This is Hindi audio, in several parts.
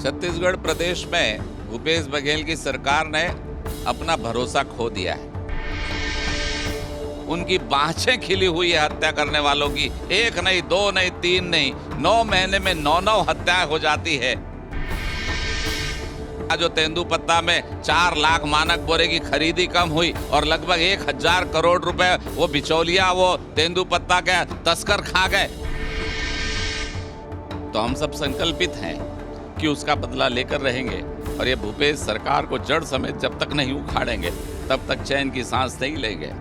छत्तीसगढ़ प्रदेश में भूपेश बघेल की सरकार ने अपना भरोसा खो दिया है। उनकी बाँछें खिली हुई है हत्या करने वालों की। एक नहीं, दो नहीं, तीन नहीं, 9 महीने में 9 हत्याएं हो जाती है। जो तेंदुपत्ता में 4 लाख मानक बोरे की खरीदी कम हुई और लगभग 1000 करोड़ रुपए वो बिचौलिया, वो तेंदुपत्ता के तस्कर खा गए। तो हम सब संकल्पित हैं कि उसका बदला लेकर रहेंगे और ये भूपेश सरकार को जड़ समेत जब तक नहीं उखाड़ेंगे तब तक चैन की सांस नहीं लेंगे।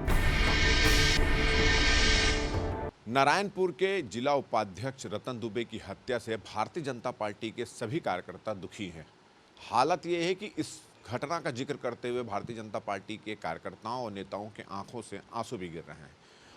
नारायणपुर के जिला उपाध्यक्ष रतन दुबे की हत्या से भारतीय जनता पार्टी के सभी कार्यकर्ता दुखी हैं। हालत ये है कि इस घटना का जिक्र करते हुए भारतीय जनता पार्टी के कार्यकर्ताओं और नेताओं के आंखों से आंसू भी गिर रहे हैं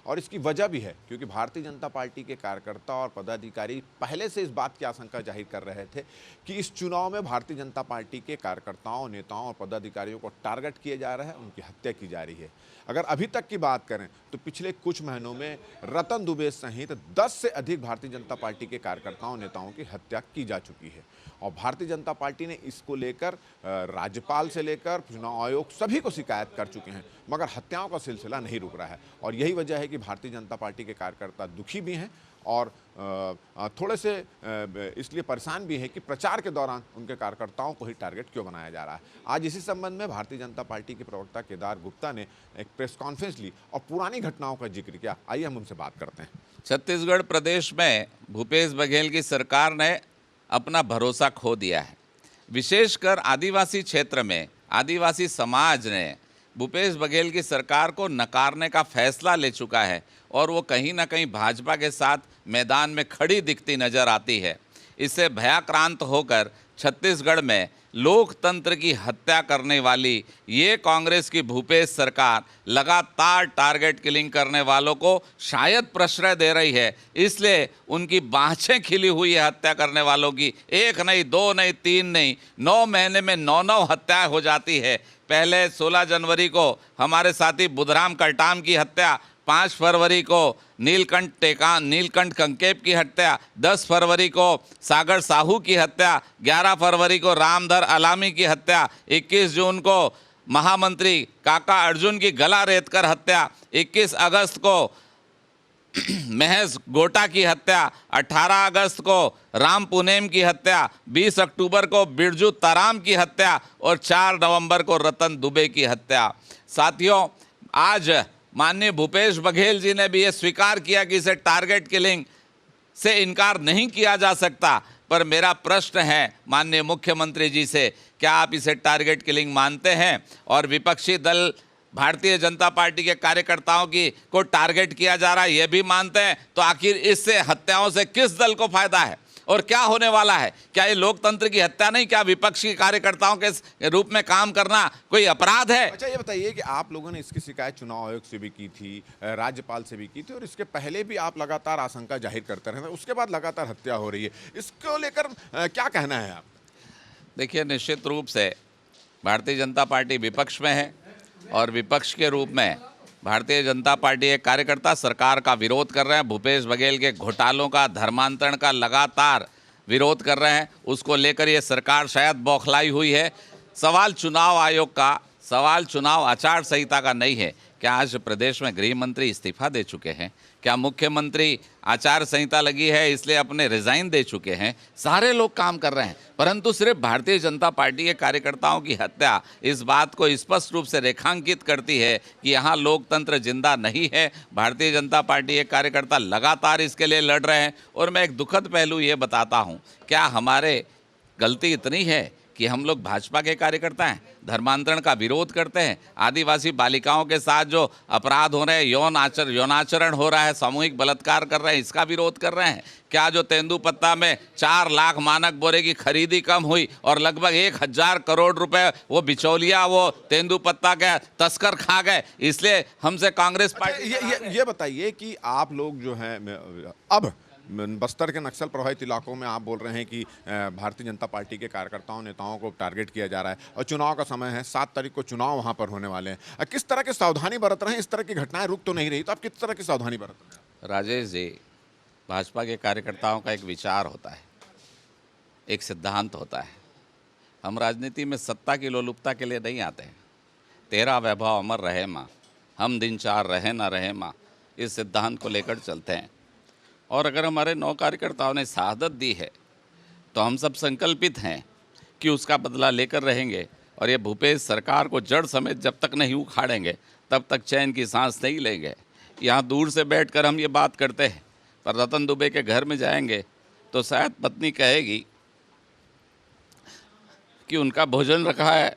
और इसकी वजह भी है क्योंकि भारतीय जनता पार्टी के कार्यकर्ता और पदाधिकारी पहले से इस बात की आशंका जाहिर कर रहे थे कि इस चुनाव में भारतीय जनता पार्टी के कार्यकर्ताओं, नेताओं और पदाधिकारियों को टारगेट किया जा रहा है, उनकी हत्या की जा रही है। अगर अभी तक की बात करें तो पिछले कुछ महीनों में रतन दुबे सहित 10 से अधिक भारतीय जनता पार्टी के कार्यकर्ताओं, नेताओं की हत्या की जा चुकी है और भारतीय जनता पार्टी ने इसको लेकर राज्यपाल से लेकर चुनाव आयोग सभी को शिकायत कर चुके हैं, मगर हत्याओं का सिलसिला नहीं रुक रहा है और यही वजह है कि भारतीय जनता पार्टी के कार्यकर्ता दुखी भी हैं और थोड़े से इसलिए परेशान भी हैं कि प्रचार के दौरान उनके कार्यकर्ताओं को ही टारगेट क्यों बनाया जा रहा है। आज इसी संबंध में भारतीय जनता पार्टी के प्रवक्ता केदार गुप्ता ने एक प्रेस कॉन्फ्रेंस ली और पुरानी घटनाओं का जिक्र किया। आइए हम उनसे बात करते हैं। छत्तीसगढ़ प्रदेश में भूपेश बघेल की सरकार ने अपना भरोसा खो दिया है। विशेषकर आदिवासी क्षेत्र में आदिवासी समाज ने भूपेश बघेल की सरकार को नकारने का फैसला ले चुका है और वो कहीं ना कहीं भाजपा के साथ मैदान में खड़ी दिखती नजर आती है। इससे भयाक्रांत होकर छत्तीसगढ़ में लोकतंत्र की हत्या करने वाली ये कांग्रेस की भूपेश सरकार लगातार टारगेट किलिंग करने वालों को शायद प्रश्रय दे रही है। इसलिए उनकी बाँछें खिली हुई है हत्या करने वालों की। एक नहीं, दो नहीं, तीन नहीं, 9 महीने में 9 हत्याएं हो जाती है। पहले 16 जनवरी को हमारे साथी बुधराम कल्टाम की हत्या, 5 फरवरी को नीलकंठ कंकेप की हत्या, 10 फरवरी को सागर साहू की हत्या, 11 फरवरी को रामधर अलामी की हत्या, 21 जून को महामंत्री काका अर्जुन की गला रेतकर हत्या, 21 अगस्त को महज गोटा की हत्या, 18 अगस्त को राम पुनेम की हत्या, 20 अक्टूबर को बिरजू ताराम की हत्या और 4 नवंबर को रतन दुबे की हत्या। साथियों, आज माननीय भूपेश बघेल जी ने भी ये स्वीकार किया कि इसे टारगेट किलिंग से इनकार नहीं किया जा सकता, पर मेरा प्रश्न है माननीय मुख्यमंत्री जी से, क्या आप इसे टारगेट किलिंग मानते हैं? और विपक्षी दल भारतीय जनता पार्टी के कार्यकर्ताओं की को टारगेट किया जा रहा है ये भी मानते हैं, तो आखिर इससे हत्याओं से किस दल को फायदा है और क्या होने वाला है? क्या ये लोकतंत्र की हत्या नहीं? क्या विपक्षी कार्यकर्ताओं के रूप में काम करना कोई अपराध है? अच्छा, ये बताइए कि आप लोगों ने इसकी शिकायत चुनाव आयोग से भी की थी, राज्यपाल से भी की थी और इसके पहले भी आप लगातार आशंका जाहिर करते रहे, उसके बाद लगातार हत्या हो रही है, इसको लेकर क्या कहना है आप? देखिए, निश्चित रूप से भारतीय जनता पार्टी विपक्ष में है और विपक्ष के रूप में भारतीय जनता पार्टी के कार्यकर्ता सरकार का विरोध कर रहे हैं। भूपेश बघेल के घोटालों का, धर्मांतरण का लगातार विरोध कर रहे हैं। उसको लेकर ये सरकार शायद बौखलाई हुई है। सवाल चुनाव आयोग का, सवाल चुनाव आचार संहिता का नहीं है। क्या आज प्रदेश में गृह मंत्री इस्तीफा दे चुके हैं? क्या मुख्यमंत्री आचार संहिता लगी है इसलिए अपने रिजाइन दे चुके हैं? सारे लोग काम कर रहे हैं, परंतु सिर्फ भारतीय जनता पार्टी के कार्यकर्ताओं की हत्या इस बात को स्पष्ट रूप से रेखांकित करती है कि यहाँ लोकतंत्र जिंदा नहीं है। भारतीय जनता पार्टी के कार्यकर्ता लगातार इसके लिए लड़ रहे हैं। और मैं एक दुखद पहलू ये बताता हूँ, क्या हमारे गलती इतनी है कि हम लोग भाजपा के कार्यकर्ता हैं, धर्मांतरण का विरोध करते हैं, आदिवासी बालिकाओं के साथ जो अपराध हो रहे हैं, यौनाचरण हो रहा है, सामूहिक बलात्कार कर रहे हैं, इसका विरोध कर रहे हैं? क्या जो तेंदुपत्ता में 4 लाख मानक बोरे की खरीदी कम हुई और लगभग 1000 करोड़ रुपए वो बिचौलिया, वो तेंदुपत्ता के तस्कर खा गए, इसलिए हमसे कांग्रेस पार्टी? ये बताइए कि आप लोग जो हैं अब बस्तर के नक्सल प्रभावित इलाकों में आप बोल रहे हैं कि भारतीय जनता पार्टी के कार्यकर्ताओं, नेताओं को टारगेट किया जा रहा है और चुनाव का समय है, 7 तारीख को चुनाव वहां पर होने वाले हैं। किस तरह की सावधानी बरत रहे हैं? इस तरह की घटनाएं रुक तो नहीं रही, तो आप किस तरह की सावधानी बरत रहे हैं? राजेश जी, भाजपा के कार्यकर्ताओं का एक विचार होता है, एक सिद्धांत होता है हम राजनीति में सत्ता की लोलुपता के लिए नहीं आते हैं। तेरा वैभव अमर रहे माँ, हम दिन चार रहे ना रहे माँ, इस सिद्धांत को लेकर चलते हैं। और अगर हमारे 9 कार्यकर्ताओं ने शहादत दी है तो हम सब संकल्पित हैं कि उसका बदला लेकर रहेंगे। और ये भूपेश सरकार को जड़ समेत जब तक नहीं उखाड़ेंगे तब तक चैन की सांस नहीं लेंगे। यहाँ दूर से बैठकर हम ये बात करते हैं, पर रतन दुबे के घर में जाएंगे तो शायद पत्नी कहेगी कि उनका भोजन रखा है,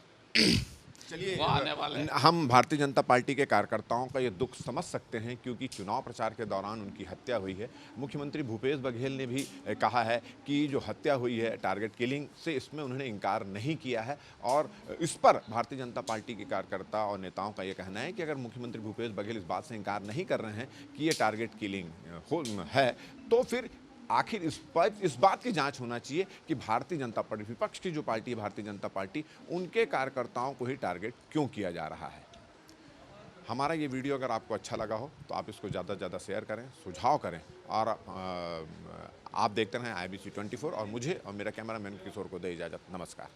चलिए, वो आने वाले हैं। हम भारतीय जनता पार्टी के कार्यकर्ताओं का ये दुख समझ सकते हैं, क्योंकि चुनाव प्रचार के दौरान उनकी हत्या हुई है। मुख्यमंत्री भूपेश बघेल ने भी कहा है कि जो हत्या हुई है टारगेट किलिंग से, इसमें उन्होंने इनकार नहीं किया है। और इस पर भारतीय जनता पार्टी के कार्यकर्ता और नेताओं का ये कहना है कि अगर मुख्यमंत्री भूपेश बघेल इस बात से इनकार नहीं कर रहे हैं कि ये टारगेट किलिंग है, तो फिर आखिर इस बात की जांच होना चाहिए कि भारतीय जनता पार्टी, विपक्ष की जो पार्टी है भारतीय जनता पार्टी, उनके कार्यकर्ताओं को ही टारगेट क्यों किया जा रहा है। हमारा ये वीडियो अगर आपको अच्छा लगा हो तो आप इसको ज़्यादा से ज़्यादा शेयर करें, सुझाव करें, और आप देखते रहें IBC 24। और मुझे और मेरा कैमरामैन किशोर को दे इजाज़त। नमस्कार।